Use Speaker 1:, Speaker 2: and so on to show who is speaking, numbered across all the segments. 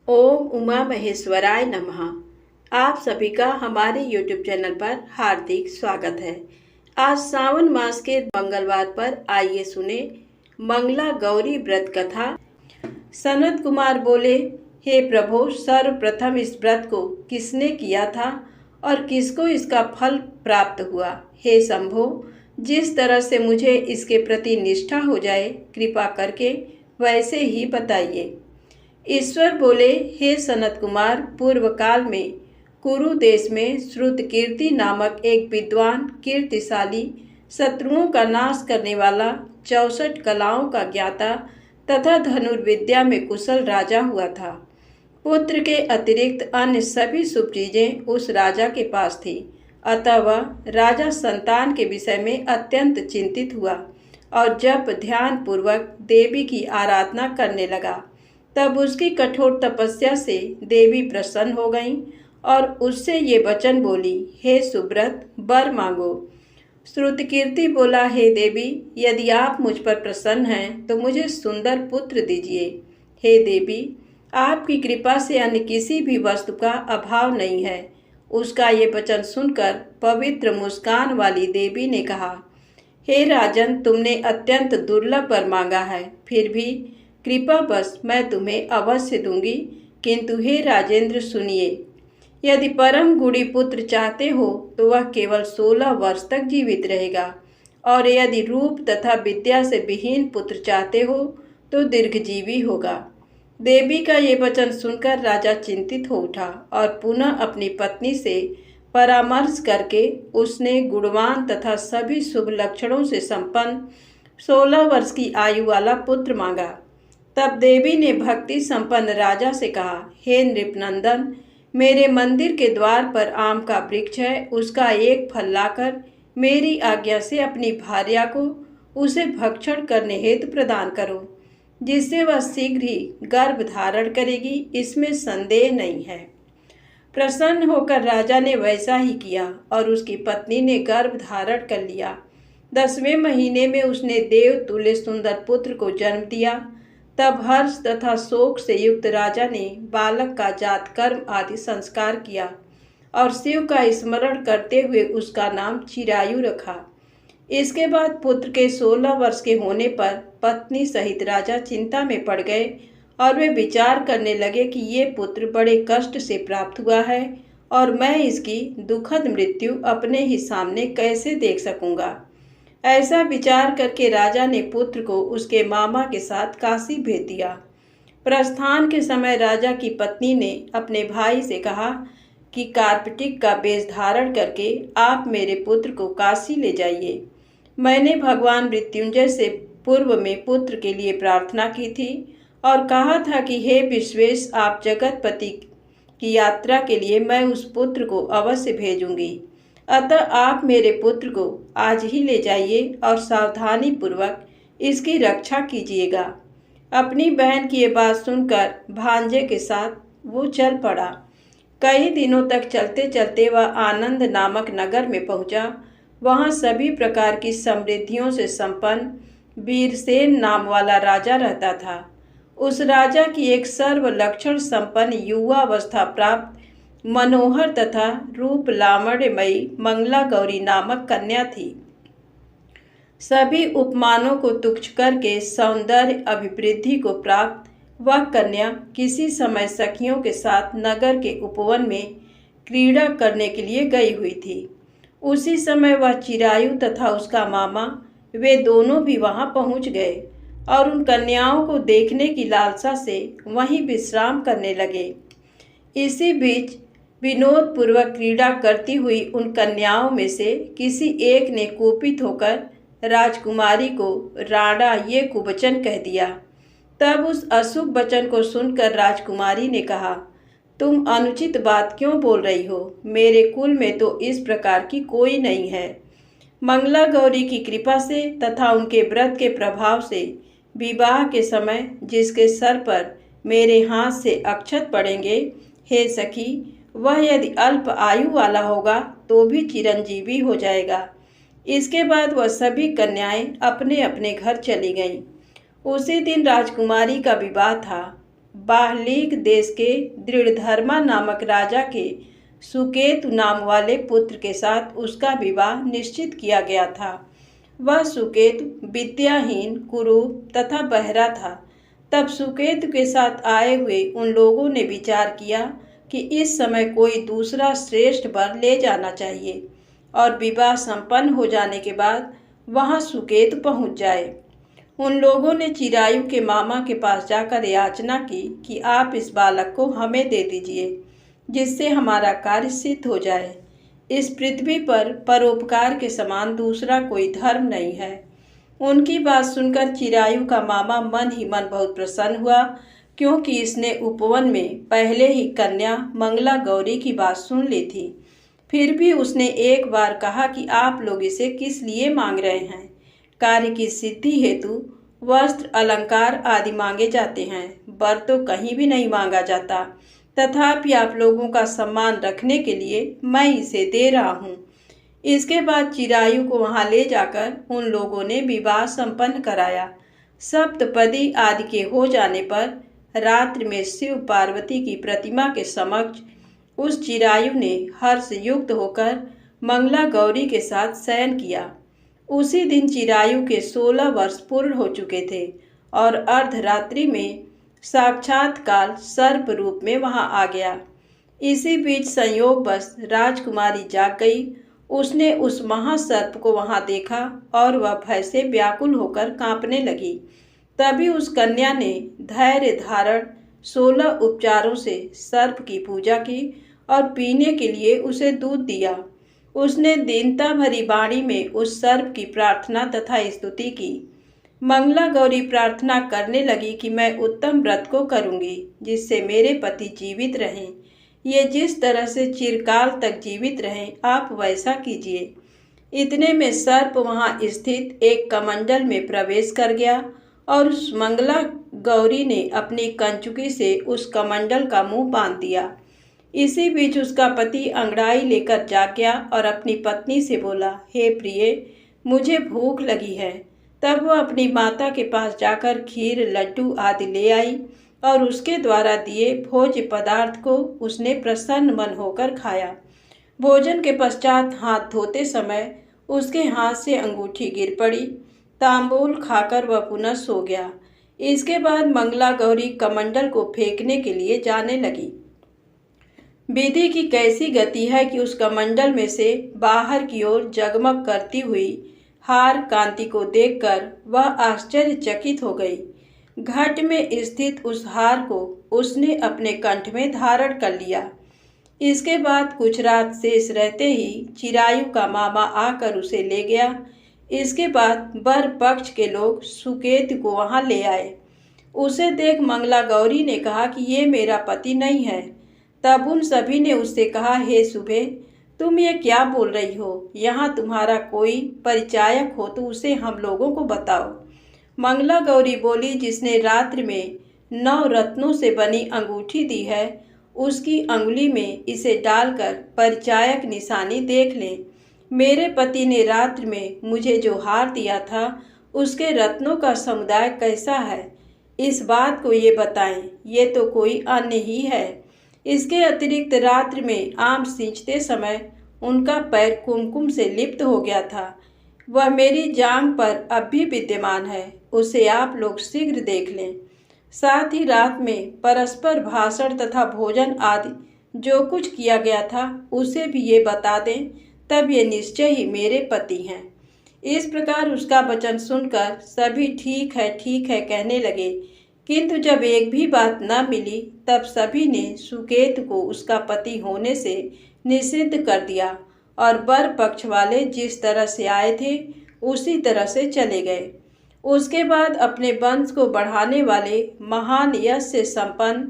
Speaker 1: ओम उमा महेश्वराय नमः। आप सभी का हमारे YouTube चैनल पर हार्दिक स्वागत है। आज सावन मास के मंगलवार पर आइए सुने मंगला गौरी व्रत कथा। सनत कुमार बोले, हे प्रभु, सर्वप्रथम इस व्रत को किसने किया था और किसको इसका फल प्राप्त हुआ? हे शंभो, जिस तरह से मुझे इसके प्रति निष्ठा हो जाए, कृपा करके वैसे ही बताइए। ईश्वर बोले, हे सनत कुमार, पूर्व काल में कुरु देश में श्रुतकीर्ति नामक एक विद्वान, कीर्तिशाली, शत्रुओं का नाश करने वाला, 64 कलाओं का ज्ञाता तथा धनुर्विद्या में कुशल राजा हुआ था। पुत्र के अतिरिक्त अन्य सभी शुभ चीजें उस राजा के पास थी। अतः वह राजा संतान के विषय में अत्यंत चिंतित हुआ और जब ध्यान पूर्वक देवी की आराधना करने लगा, तब उसकी कठोर तपस्या से देवी प्रसन्न हो गईं और उससे ये वचन बोली, हे सुब्रत, वर मांगो। श्रुतकीर्ति बोला, हे देवी, यदि आप मुझ पर प्रसन्न हैं तो मुझे सुंदर पुत्र दीजिए। हे देवी, आपकी कृपा से अन्य किसी भी वस्तु का अभाव नहीं है। उसका ये वचन सुनकर पवित्र मुस्कान वाली देवी ने कहा, हे राजन, तुमने अत्यंत दुर्लभ वर मांगा है, फिर भी कृपा बस मैं तुम्हें अवश्य दूंगी। किंतु हे राजेंद्र, सुनिए, यदि परम गुणी पुत्र चाहते हो तो वह केवल 16 वर्ष तक जीवित रहेगा, और यदि रूप तथा विद्या से विहीन पुत्र चाहते हो तो दीर्घजीवी होगा। देवी का ये वचन सुनकर राजा चिंतित हो उठा और पुनः अपनी पत्नी से परामर्श करके उसने गुणवान तथा सभी शुभ लक्षणों से संपन्न 16 वर्ष की आयु वाला पुत्र मांगा। तब देवी ने भक्ति संपन्न राजा से कहा, हे नृपनंदन, मेरे मंदिर के द्वार पर आम का वृक्ष है, उसका एक फल लाकर मेरी आज्ञा से अपनी भार्या को उसे भक्षण करने हेतु प्रदान करो, जिससे वह शीघ्र ही गर्भ धारण करेगी, इसमें संदेह नहीं है। प्रसन्न होकर राजा ने वैसा ही किया और उसकी पत्नी ने गर्भ धारण कर लिया। 10वें महीने में उसने देव तुल्य सुंदर पुत्र को जन्म दिया। तब हर्ष तथा शोक से युक्त राजा ने बालक का जात कर्म आदि संस्कार किया और शिव का स्मरण करते हुए उसका नाम चिरायु रखा। इसके बाद पुत्र के 16 वर्ष के होने पर पत्नी सहित राजा चिंता में पड़ गए और वे विचार करने लगे कि ये पुत्र बड़े कष्ट से प्राप्त हुआ है और मैं इसकी दुखद मृत्यु अपने ही सामने कैसे देख सकूंगा। ऐसा विचार करके राजा ने पुत्र को उसके मामा के साथ काशी भेज दिया। प्रस्थान के समय राजा की पत्नी ने अपने भाई से कहा कि कार्पटिक का वेश धारण करके आप मेरे पुत्र को काशी ले जाइए। मैंने भगवान मृत्युंजय से पूर्व में पुत्र के लिए प्रार्थना की थी और कहा था कि हे विश्वेश, आप जगतपति की यात्रा के लिए मैं उस पुत्र को अवश्य भेजूंगी। अतः आप मेरे पुत्र को आज ही ले जाइए और सावधानी पूर्वक इसकी रक्षा कीजिएगा। अपनी बहन की ये बात सुनकर भांजे के साथ वो चल पड़ा। कई दिनों तक चलते चलते वह आनंद नामक नगर में पहुंचा। वहां सभी प्रकार की समृद्धियों से संपन्न वीरसेन नाम वाला राजा रहता था। उस राजा की एक सर्वलक्षण संपन्न युवावस्था प्राप्त मनोहर तथा रूप लावण्यमयी मंगला गौरी नामक कन्या थी। सभी उपमानों को तुच्छ करके सौंदर्य अभिवृद्धि को प्राप्त वह कन्या किसी समय सखियों के साथ नगर के उपवन में क्रीड़ा करने के लिए गई हुई थी। उसी समय वह चिरायु तथा उसका मामा, वे दोनों भी वहां पहुंच गए और उन कन्याओं को देखने की लालसा से वहीं विश्राम करने लगे। इसी बीच विनोद पूर्वक क्रीड़ा करती हुई उन कन्याओं में से किसी एक ने कुपित होकर राजकुमारी को राणा ये कुवचन कह दिया। तब उस अशुभ वचन को सुनकर राजकुमारी ने कहा, तुम अनुचित बात क्यों बोल रही हो? मेरे कुल में तो इस प्रकार की कोई नहीं है। मंगला गौरी की कृपा से तथा उनके व्रत के प्रभाव से विवाह के समय जिसके सर पर मेरे हाथ से अक्षत पड़ेंगे, हे सखी, वह यदि अल्प आयु वाला होगा तो भी चिरंजीवी हो जाएगा। इसके बाद वह सभी कन्याएं अपने अपने घर चली गईं। उसी दिन राजकुमारी का विवाह था। बाहलीक देश के दृढ़धर्मा नामक राजा के सुकेतु नाम वाले पुत्र के साथ उसका विवाह निश्चित किया गया था। वह सुकेतु विद्याहीन, कुरूप तथा बहरा था। तब सुकेतु के साथ आए हुए उन लोगों ने विचार किया कि इस समय कोई दूसरा श्रेष्ठ वर ले जाना चाहिए और विवाह संपन्न हो जाने के बाद वहां सुकेतु पहुंच जाए। उन लोगों ने चिरायु के मामा के पास जाकर याचना की कि आप इस बालक को हमें दे दीजिए, जिससे हमारा कार्य सिद्ध हो जाए। इस पृथ्वी पर परोपकार के समान दूसरा कोई धर्म नहीं है। उनकी बात सुनकर चिरायु का मामा मन ही मन बहुत प्रसन्न हुआ, क्योंकि इसने उपवन में पहले ही कन्या मंगला गौरी की बात सुन ली थी। फिर भी उसने एक बार कहा कि आप लोग इसे किस लिए मांग रहे हैं। कार्य की सिद्धि हेतु वस्त्र, अलंकार आदि मांगे जाते हैं, वर तो कहीं भी नहीं मांगा जाता। तथापि आप लोगों का सम्मान रखने के लिए मैं इसे दे रहा हूँ। इसके बाद चिरायु को वहां ले जाकर उन लोगों ने विवाह संपन्न कराया। सप्तपदी आदि के हो जाने पर रात्रि में शिव पार्वती की प्रतिमा के समक्ष उस चिरायु ने हर्ष युक्त होकर मंगला गौरी के साथ शयन किया। उसी दिन चिरायु के 16 वर्ष पूर्ण हो चुके थे और अर्धरात्रि में साक्षात काल सर्प रूप में वहां आ गया। इसी बीच संयोगवश राजकुमारी जाग गई। उसने उस महासर्प को वहां देखा और वह भय से व्याकुल होकर कांपने लगी। तभी उस कन्या ने धैर्य धारण 16 उपचारों से सर्प की पूजा की और पीने के लिए उसे दूध दिया। उसने दीनता भरी वाणी में उस सर्प की प्रार्थना तथा स्तुति की। मंगला गौरी प्रार्थना करने लगी कि मैं उत्तम व्रत को करूंगी, जिससे मेरे पति जीवित रहें। ये जिस तरह से चिरकाल तक जीवित रहें, आप वैसा कीजिए। इतने में सर्प वहां स्थित एक कमंडल में प्रवेश कर गया और उस मंगला गौरी ने अपनी कंचुकी से उस कमंडल का मुंह बांध दिया। इसी बीच उसका पति अंगड़ाई लेकर जाग गया और अपनी पत्नी से बोला, हे प्रिय, मुझे भूख लगी है। तब वह अपनी माता के पास जाकर खीर, लड्डू आदि ले आई और उसके द्वारा दिए भोज्य पदार्थ को उसने प्रसन्न मन होकर खाया। भोजन के पश्चात हाथ धोते समय उसके हाथ से अंगूठी गिर पड़ी। तांबूल खाकर वह पुनः सो गया। इसके बाद मंगला गौरी कमंडल को फेंकने के लिए जाने लगी। विधि की कैसी गति है कि उस कमंडल में से बाहर की ओर जगमग करती हुई हार कांति को देखकर वह आश्चर्यचकित हो गई। घट में स्थित उस हार को उसने अपने कंठ में धारण कर लिया। इसके बाद कुछ रात शेष रहते ही चिरायु का मामा आकर उसे ले गया। इसके बाद वर पक्ष के लोग सुकेतु को वहां ले आए। उसे देख मंगला गौरी ने कहा कि ये मेरा पति नहीं है। तब उन सभी ने उससे कहा, हे सुबे, तुम ये क्या बोल रही हो? यहाँ तुम्हारा कोई परिचायक हो तो उसे हम लोगों को बताओ। मंगला गौरी बोली, जिसने रात्रि में 9 रत्नों से बनी अंगूठी दी है, उसकी अंगुली में इसे डालकर परिचायक निशानी देख लें। मेरे पति ने रात्रि में मुझे जो हार दिया था, उसके रत्नों का समुदाय कैसा है, इस बात को ये बताएं। ये तो कोई अन्य ही है। इसके अतिरिक्त रात्रि में आम सींचते समय उनका पैर कुमकुम से लिप्त हो गया था। वह मेरी जांघ पर अब भी विद्यमान है। उसे आप लोग शीघ्र देख लें। साथ ही रात में परस्पर भाषण तथा भोजन आदि जो कुछ किया गया था, उसे भी ये बता दें। तब ये निश्चय ही मेरे पति हैं। इस प्रकार उसका वचन सुनकर सभी ठीक है कहने लगे। किंतु जब एक भी बात न मिली, तब सभी ने सुकेतु को उसका पति होने से निषिद्ध कर दिया और वर पक्ष वाले जिस तरह से आए थे उसी तरह से चले गए। उसके बाद अपने वंश को बढ़ाने वाले महान यश से संपन्न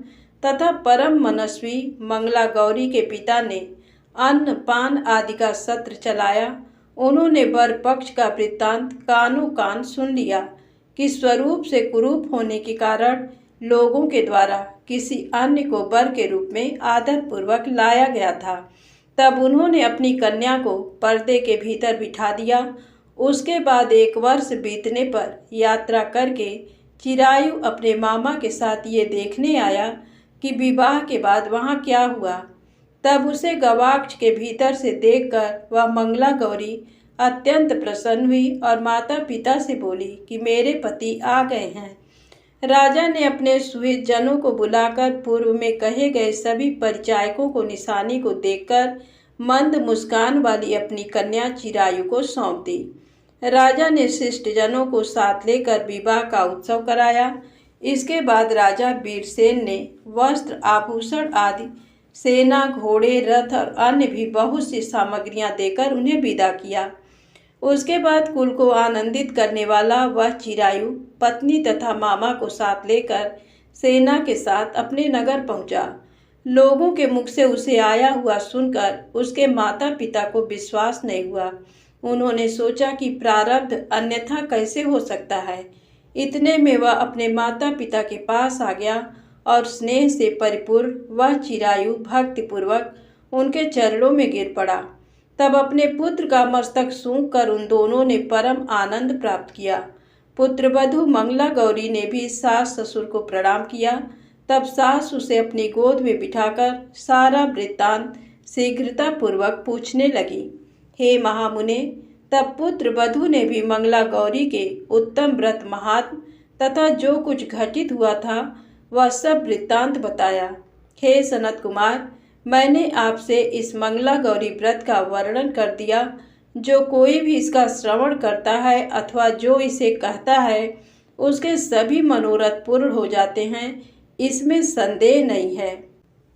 Speaker 1: तथा परम मनस्वी मंगला गौरी के पिता ने अन्न पान आदि का सत्र चलाया। उन्होंने वर पक्ष का वृत्तांत कानों कान सुन लिया कि स्वरूप से कुरूप होने के कारण लोगों के द्वारा किसी अन्य को वर के रूप में आदर पूर्वक लाया गया था। तब उन्होंने अपनी कन्या को पर्दे के भीतर बिठा दिया। उसके बाद 1 वर्ष बीतने पर यात्रा करके चिरायु अपने मामा के साथ ये देखने आया कि विवाह के बाद वहाँ क्या हुआ। तब उसे गवाक्ष के भीतर से देखकर वह मंगला गौरी अत्यंत प्रसन्न हुई और माता पिता से बोली कि मेरे पति आ गए हैं। राजा ने अपने सुहित जनों को बुलाकर पूर्व में कहे गए सभी परिचायकों को निशानी को देखकर मंद मुस्कान वाली अपनी कन्या चिरायु को सौंप दी। राजा ने शिष्ट जनों को साथ लेकर विवाह का उत्सव कराया। इसके बाद राजा वीरसेन ने वस्त्र आभूषण आदि सेना घोड़े रथ और अन्य भी बहुत सी सामग्रियां देकर उन्हें विदा किया। उसके बाद कुल को आनंदित करने वाला वह चिरायु पत्नी तथा मामा को साथ लेकर सेना के साथ अपने नगर पहुंचा। लोगों के मुख से उसे आया हुआ सुनकर उसके माता पिता को विश्वास नहीं हुआ। उन्होंने सोचा कि प्रारब्ध अन्यथा कैसे हो सकता है। इतने में वह अपने माता पिता के पास आ गया और स्नेह से परिपूर्ण वह चिरायु भक्तिपूर्वक उनके चरणों में गिर पड़ा। तब अपने पुत्र का मस्तक सूंघ कर उन दोनों ने परम आनंद प्राप्त किया। पुत्रवधू मंगला गौरी ने भी सास ससुर को प्रणाम किया। तब सास उसे अपनी गोद में बिठाकर सारा वृत्तांत शीघ्रता पूर्वक पूछने लगी। हे महामुने, तब पुत्र वधू ने भी मंगला गौरी के उत्तम व्रत महात्म तथा जो कुछ घटित हुआ था वह सब वृत्तांत बताया। हे सनत कुमार, मैंने आपसे इस मंगला गौरी व्रत का वर्णन कर दिया। जो कोई भी इसका श्रवण करता है अथवा जो इसे कहता है उसके सभी मनोरथ पूर्ण हो जाते हैं, इसमें संदेह नहीं है।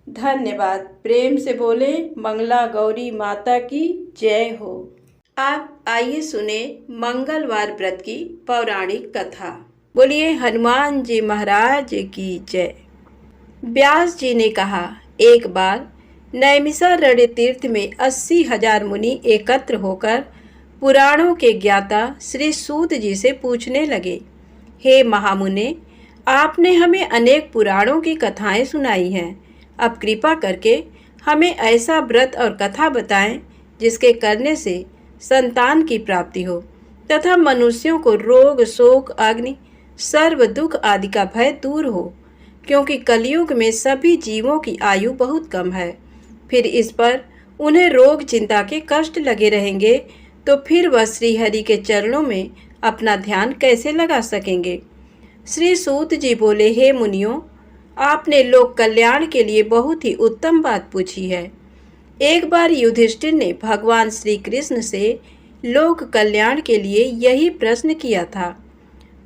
Speaker 1: धन्यवाद। प्रेम से बोले मंगला गौरी माता की जय हो। आप आइए सुने मंगलवार व्रत की पौराणिक कथा। बोलिए हनुमान जी महाराज की जय। व्यास जी ने कहा, एक बार नैमिषारण्य तीर्थ में 80,000 मुनि एकत्र होकर पुराणों के ज्ञाता श्री सूत जी से पूछने लगे, हे महामुने, आपने हमें अनेक पुराणों की कथाएं सुनाई हैं। अब कृपा करके हमें ऐसा व्रत और कथा बताएं जिसके करने से संतान की प्राप्ति हो तथा मनुष्यों को रोग शोक अग्नि सर्व दुख आदि का भय दूर हो, क्योंकि कलयुग में सभी जीवों की आयु बहुत कम है। फिर इस पर उन्हें रोग चिंता के कष्ट लगे रहेंगे तो फिर वह श्रीहरि के चरणों में अपना ध्यान कैसे लगा सकेंगे। श्री सूत जी बोले, हे मुनियों, आपने लोक कल्याण के लिए बहुत ही उत्तम बात पूछी है। एक बार युधिष्ठिर ने भगवान श्री कृष्ण से लोक कल्याण के लिए यही प्रश्न किया था।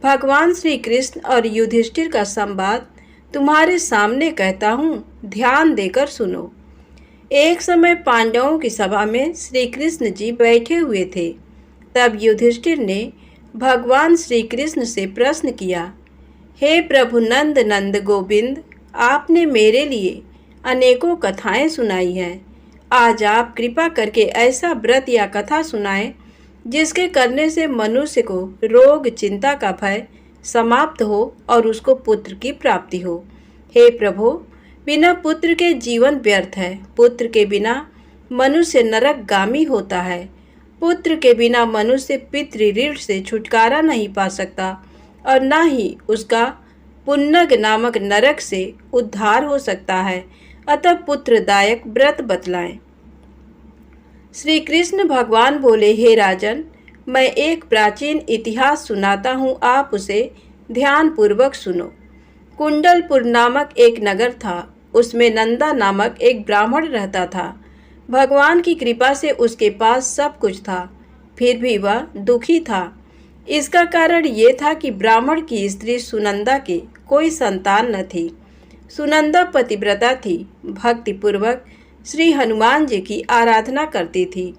Speaker 1: भगवान श्री कृष्ण और युधिष्ठिर का संवाद तुम्हारे सामने कहता हूँ, ध्यान देकर सुनो। एक समय पांडवों की सभा में श्री कृष्ण जी बैठे हुए थे। तब युधिष्ठिर ने भगवान श्री कृष्ण से प्रश्न किया, हे प्रभु नंद नंद गोविंद, आपने मेरे लिए अनेकों कथाएं सुनाई हैं। आज आप कृपा करके ऐसा व्रत या कथा सुनाएं जिसके करने से मनुष्य को रोग चिंता का भय समाप्त हो और उसको पुत्र की प्राप्ति हो। हे प्रभु, बिना पुत्र के जीवन व्यर्थ है। पुत्र के बिना मनुष्य नरकगामी होता है। पुत्र के बिना मनुष्य पितृ ऋण से छुटकारा नहीं पा सकता और न ही उसका पुन्नग नामक नरक से उद्धार हो सकता है। अतः पुत्रदायक व्रत बतलाएं। श्री कृष्ण भगवान बोले, हे राजन, मैं एक प्राचीन इतिहास सुनाता हूँ, आप उसे ध्यान पूर्वक सुनो। कुंडलपुर नामक एक नगर था। उसमें नंदा नामक एक ब्राह्मण रहता था। भगवान की कृपा से उसके पास सब कुछ था, फिर भी वह दुखी था। इसका कारण ये था कि ब्राह्मण की स्त्री सुनंदा के कोई संतान न थी। सुनंदा पतिव्रता थी, भक्तिपूर्वक श्री हनुमान जी की आराधना करती थी।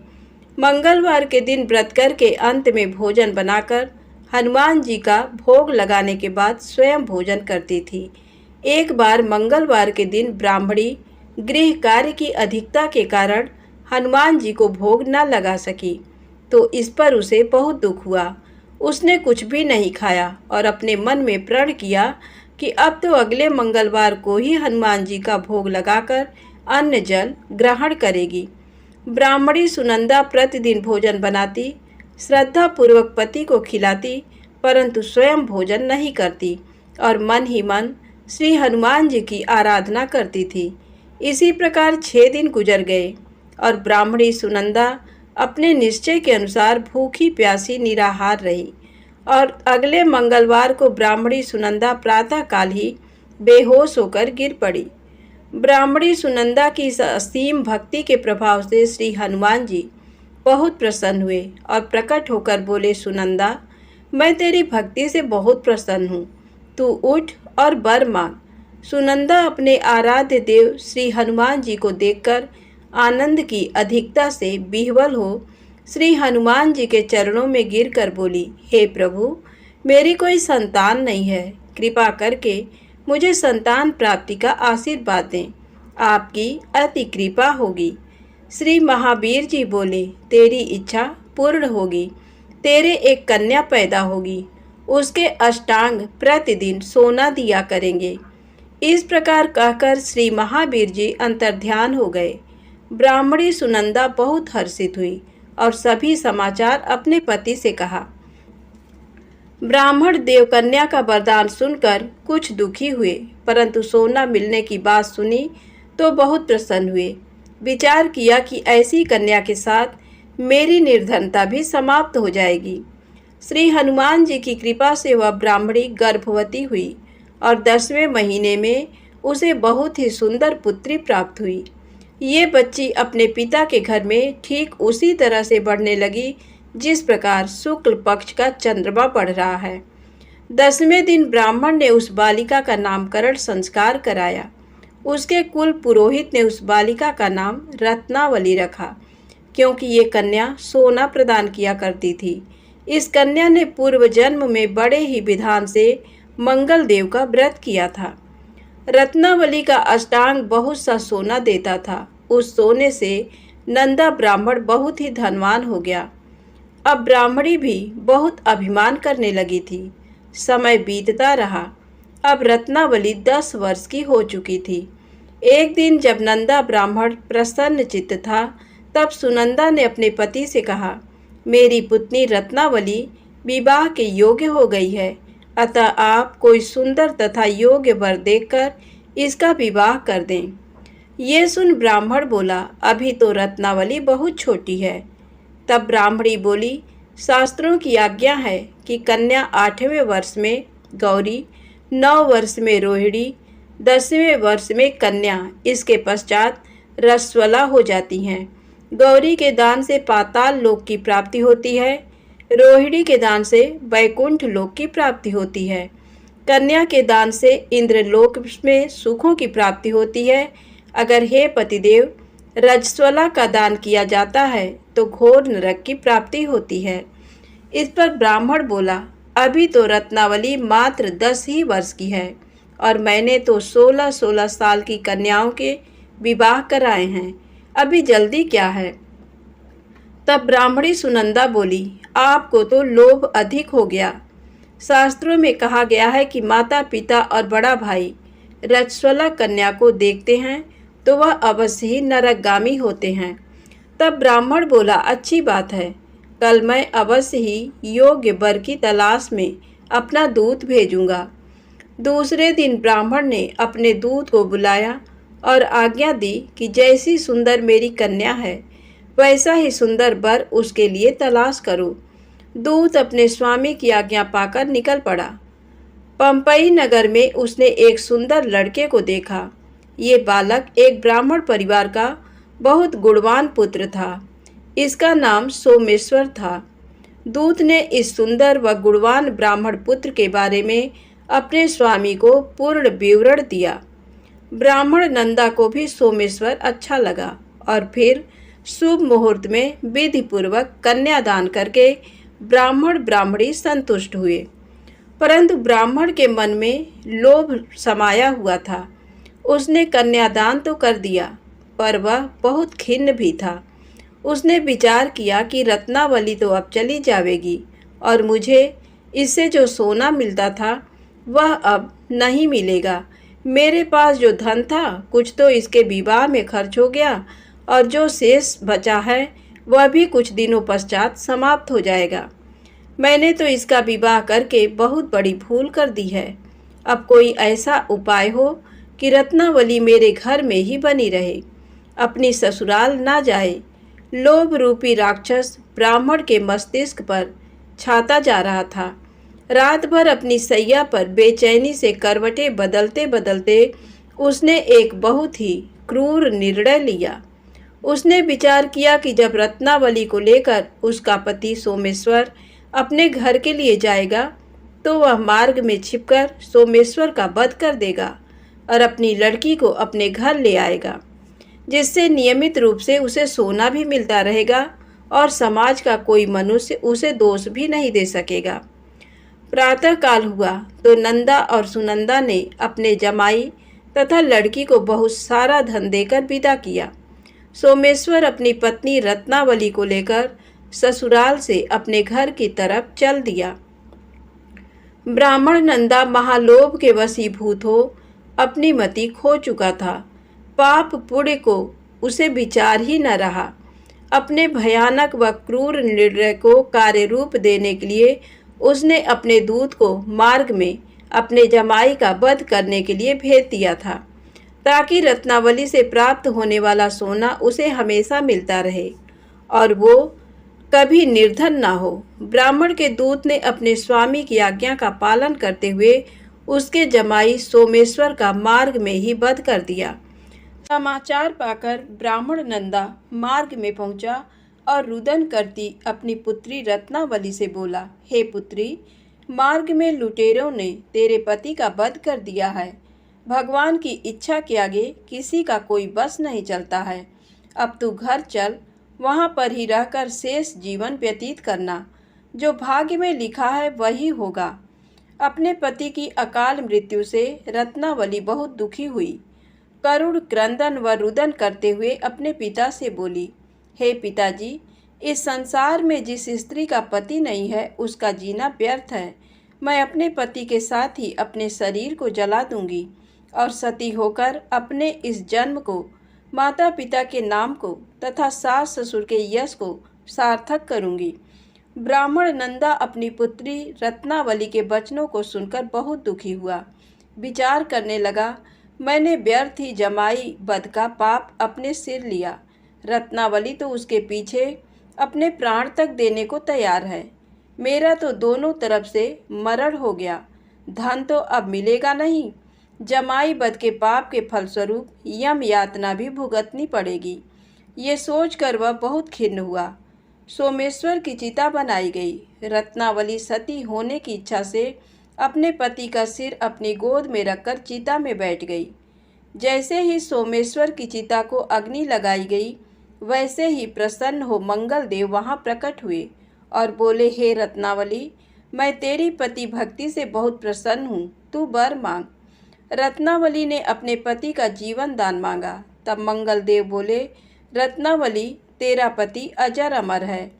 Speaker 1: मंगलवार के दिन व्रत करके अंत में भोजन बनाकर हनुमान जी का भोग लगाने के बाद स्वयं भोजन करती थी। एक बार मंगलवार के दिन ब्राह्मणी गृह कार्य की अधिकता के कारण हनुमान जी को भोग न लगा सकी, तो इस पर उसे बहुत दुख हुआ। उसने कुछ भी नहीं खाया और अपने मन में प्रण किया कि अब तो अगले मंगलवार को ही हनुमान जी का भोग लगाकर अन्न जल ग्रहण करेगी। ब्राह्मणी सुनंदा प्रतिदिन भोजन बनाती, श्रद्धा पूर्वक पति को खिलाती, परंतु स्वयं भोजन नहीं करती और मन ही मन श्री हनुमान जी की आराधना करती थी। इसी प्रकार 6 दिन गुजर गए और ब्राह्मणी सुनंदा अपने निश्चय के अनुसार भूखी प्यासी निराहार रही और अगले मंगलवार को ब्राह्मणी सुनंदा प्रातःकाल ही बेहोश होकर गिर पड़ी। ब्राह्मणी सुनंदा की इस असीम भक्ति के प्रभाव से श्री हनुमान जी बहुत प्रसन्न हुए और प्रकट होकर बोले, सुनंदा, मैं तेरी भक्ति से बहुत प्रसन्न हूँ, तू उठ और वर मांग। सुनंदा अपने आराध्य देव श्री हनुमान जी को देखकर आनंद की अधिकता से विह्वल हो श्री हनुमान जी के चरणों में गिरकर बोली, हे प्रभु, मेरी कोई संतान नहीं है, कृपा करके मुझे संतान प्राप्ति का आशीर्वाद दें, आपकी अति कृपा होगी। श्री महावीर जी बोले, तेरी इच्छा पूर्ण होगी, तेरे एक कन्या पैदा होगी, उसके अष्टांग प्रतिदिन सोना दिया करेंगे। इस प्रकार कहकर श्री महावीर जी अंतर्ध्यान हो गए। ब्राह्मणी सुनंदा बहुत हर्षित हुई और सभी समाचार अपने पति से कहा। ब्राह्मण देवकन्या का वरदान सुनकर कुछ दुखी हुए, परंतु सोना मिलने की बात सुनी तो बहुत प्रसन्न हुए। विचार किया कि ऐसी कन्या के साथ मेरी निर्धनता भी समाप्त हो जाएगी। श्री हनुमान जी की कृपा से वह ब्राह्मणी गर्भवती हुई और 10वें महीने में उसे बहुत ही सुंदर पुत्री प्राप्त हुई। ये बच्ची अपने पिता के घर में ठीक उसी तरह से बढ़ने लगी जिस प्रकार शुक्ल पक्ष का चंद्रमा बढ़ रहा है। 10वें दिन ब्राह्मण ने उस बालिका का नामकरण संस्कार कराया। उसके कुल पुरोहित ने उस बालिका का नाम रत्नावली रखा, क्योंकि ये कन्या सोना प्रदान किया करती थी। इस कन्या ने पूर्व जन्म में बड़े ही विधान से मंगल देव का व्रत किया था। रत्नावली का अष्टांग बहुत सा सोना देता था। उस सोने से नंदा ब्राह्मण बहुत ही धनवान हो गया। अब ब्राह्मणी भी बहुत अभिमान करने लगी थी। समय बीतता रहा। अब रत्नावली 10 वर्ष की हो चुकी थी। एक दिन जब नंदा ब्राह्मण प्रसन्न चित्त था, तब सुनंदा ने अपने पति से कहा, मेरी पुत्री रत्नावली विवाह के योग्य हो गई है, अतः आप कोई सुंदर तथा योग्य वर देखकर इसका विवाह कर दें। ये सुन ब्राह्मण बोला, अभी तो रत्नावली बहुत छोटी है। तब ब्राह्मणी बोली, शास्त्रों की आज्ञा है कि कन्या 8वें वर्ष में गौरी, 9 वर्ष में रोहिणी, 10वें वर्ष में कन्या, इसके पश्चात रसवला हो जाती हैं। गौरी के दान से पाताल लोक की प्राप्ति होती है, रोहिणी के दान से वैकुंठ लोक की प्राप्ति होती है, कन्या के दान से इंद्रलोक में सुखों की प्राप्ति होती है। अगर हे पतिदेव रजस्वला का दान किया जाता है तो घोर नरक की प्राप्ति होती है। इस पर ब्राह्मण बोला, अभी तो रत्नावली मात्र 10 ही वर्ष की है और मैंने तो 16-16 साल की कन्याओं के विवाह कराए हैं, अभी जल्दी क्या है। तब ब्राह्मणी सुनंदा बोली, आपको तो लोभ अधिक हो गया। शास्त्रों में कहा गया है कि माता पिता और बड़ा भाई रजस्वला कन्या को देखते हैं तो वह अवश्य ही नरकगामी होते हैं। तब ब्राह्मण बोला, अच्छी बात है, कल मैं अवश्य ही योग्य वर की तलाश में अपना दूत भेजूंगा। दूसरे दिन ब्राह्मण ने अपने दूत को बुलाया और आज्ञा दी कि जैसी सुंदर मेरी कन्या है वैसा ही सुंदर वर उसके लिए तलाश करो। दूत अपने स्वामी की आज्ञा पाकर निकल पड़ा। पंपई नगर में उसने एक सुंदर लड़के को देखा। ये बालक एक ब्राह्मण परिवार का बहुत गुणवान पुत्र था। इसका नाम सोमेश्वर था। दूत ने इस सुंदर व गुणवान ब्राह्मण पुत्र के बारे में अपने स्वामी को पूर्ण विवरण दिया। ब्राह्मण नंदा को भी सोमेश्वर अच्छा लगा और फिर शुभ मुहूर्त में विधि पूर्वक कन्यादान करके ब्राह्मण ब्राह्मणी संतुष्ट हुए। परंतु ब्राह्मण के मन में लोभ समाया हुआ था। उसने कन्यादान तो कर दिया, पर वह बहुत खिन्न भी था। उसने विचार किया कि रत्नावली तो अब चली जाएगी और मुझे इससे जो सोना मिलता था वह अब नहीं मिलेगा। मेरे पास जो धन था कुछ तो इसके विवाह में खर्च हो गया और जो शेष बचा है वह भी कुछ दिनों पश्चात समाप्त हो जाएगा। मैंने तो इसका विवाह करके बहुत बड़ी भूल कर दी है। अब कोई ऐसा उपाय हो कि रत्नावली मेरे घर में ही बनी रहे, अपनी ससुराल ना जाए। लोभ रूपी राक्षस ब्राह्मण के मस्तिष्क पर छाता जा रहा था। रात भर अपनी सैया पर बेचैनी से करवटें बदलते बदलते उसने एक बहुत ही क्रूर निर्णय लिया। उसने विचार किया कि जब रत्नावली को लेकर उसका पति सोमेश्वर अपने घर के लिए जाएगा तो वह मार्ग में छिपकर सोमेश्वर का वध कर देगा और अपनी लड़की को अपने घर ले आएगा, जिससे नियमित रूप से उसे सोना भी मिलता रहेगा और समाज का कोई मनुष्य उसे दोष भी नहीं दे सकेगा। प्रातः काल हुआ तो नंदा और सुनंदा ने अपने जमाई तथा लड़की को बहुत सारा धन देकर विदा किया। सोमेश्वर अपनी पत्नी रत्नावली को लेकर ससुराल से अपने घर की तरफ चल दिया। ब्राह्मण नंदा महालोभ के वशीभूत हो अपनी मति खो चुका था। पाप पुण्य को उसे विचार ही न रहा। अपने भयानक व क्रूर निर्णय को कार्य रूप देने के लिए उसने अपने दूत को मार्ग में अपने जमाई का वध करने के लिए भेज दिया था, ताकि रत्नावली से प्राप्त होने वाला सोना उसे हमेशा मिलता रहे और वो कभी निर्धन ना हो। ब्राह्मण के दूत ने अपने स्वामी की आज्ञा का पालन करते हुए उसके जमाई सोमेश्वर का मार्ग में ही वध कर दिया। समाचार पाकर ब्राह्मण नंदा मार्ग में पहुंचा और रुदन करती अपनी पुत्री रत्नावली से बोला, हे पुत्री, मार्ग में लुटेरों ने तेरे पति का वध कर दिया है। भगवान की इच्छा के आगे किसी का कोई बस नहीं चलता है। अब तू घर चल, वहाँ पर ही रहकर शेष जीवन व्यतीत करना। जो भाग्य में लिखा है वही होगा। अपने पति की अकाल मृत्यु से रत्नावली बहुत दुखी हुई। करुण क्रंदन व रुदन करते हुए अपने पिता से बोली, हे पिताजी, इस संसार में जिस स्त्री का पति नहीं है उसका जीना व्यर्थ है। मैं अपने पति के साथ ही अपने शरीर को जला दूंगी और सती होकर अपने इस जन्म को, माता पिता के नाम को तथा सास ससुर के यश को सार्थक करूंगी। ब्राह्मण नंदा अपनी पुत्री रत्नावली के वचनों को सुनकर बहुत दुखी हुआ। विचार करने लगा, मैंने व्यर्थ ही जमाई वध का पाप अपने सिर लिया। रत्नावली तो उसके पीछे अपने प्राण तक देने को तैयार है। मेरा तो दोनों तरफ से मरण हो गया। धन तो अब मिलेगा नहीं। जमाई वध के पाप के फलस्वरूप यम यातना भी भुगतनी पड़ेगी। ये सोचकर वह बहुत खिन्न हुआ। सोमेश्वर की चिता बनाई गई। रत्नावली सती होने की इच्छा से अपने पति का सिर अपनी गोद में रखकर चिता में बैठ गई। जैसे ही सोमेश्वर की चिता को अग्नि लगाई गई, वैसे ही प्रसन्न हो मंगल देव वहाँ प्रकट हुए और बोले, हे रत्नावली, मैं तेरी पति भक्ति से बहुत प्रसन्न हूँ, तू वर मांग। रत्नावली ने अपने पति का जीवन दान मांगा। तब मंगल देव बोले, रत्नावली, तेरा पति अजर अमर है,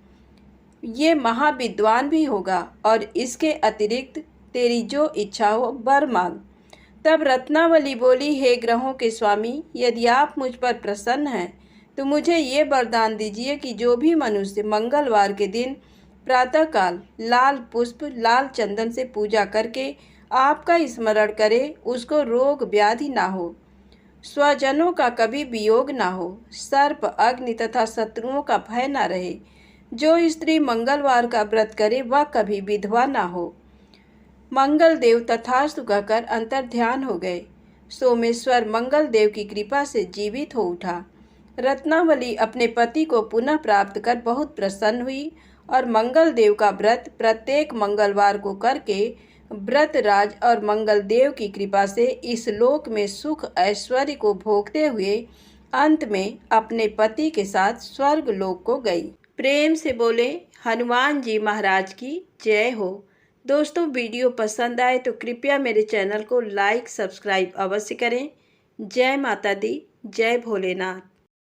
Speaker 1: ये महाविद्वान भी होगा और इसके अतिरिक्त तेरी जो इच्छा हो वर मांग। तब रत्नावली बोली, हे ग्रहों के स्वामी, यदि आप मुझ पर प्रसन्न हैं तो मुझे ये वरदान दीजिए कि जो भी मनुष्य मंगलवार के दिन प्रातःकाल लाल पुष्प लाल चंदन से पूजा करके आपका स्मरण करे, उसको रोग व्याधि ना हो, स्वजनों का कभी वियोग ना हो, सर्प अग्नि तथा शत्रुओं का भय ना रहे। जो स्त्री मंगलवार का व्रत करे वह कभी विधवा ना हो। मंगल देव तथास्तु कहकर अंतर्ध्यान हो गए। सोमेश्वर मंगल देव की कृपा से जीवित हो उठा। रत्नावली अपने पति को पुनः प्राप्त कर बहुत प्रसन्न हुई और मंगल देव का व्रत प्रत्येक मंगलवार को करके व्रतराज और मंगल देव की कृपा से इस लोक में सुख ऐश्वर्य को भोगते हुए अंत में अपने पति के साथ स्वर्ग लोक को गई। प्रेम से बोले हनुमान जी महाराज की जय हो। दोस्तों, वीडियो पसंद आए तो कृपया मेरे चैनल को लाइक सब्सक्राइब अवश्य करें। जय माता दी, जय भोलेनाथ।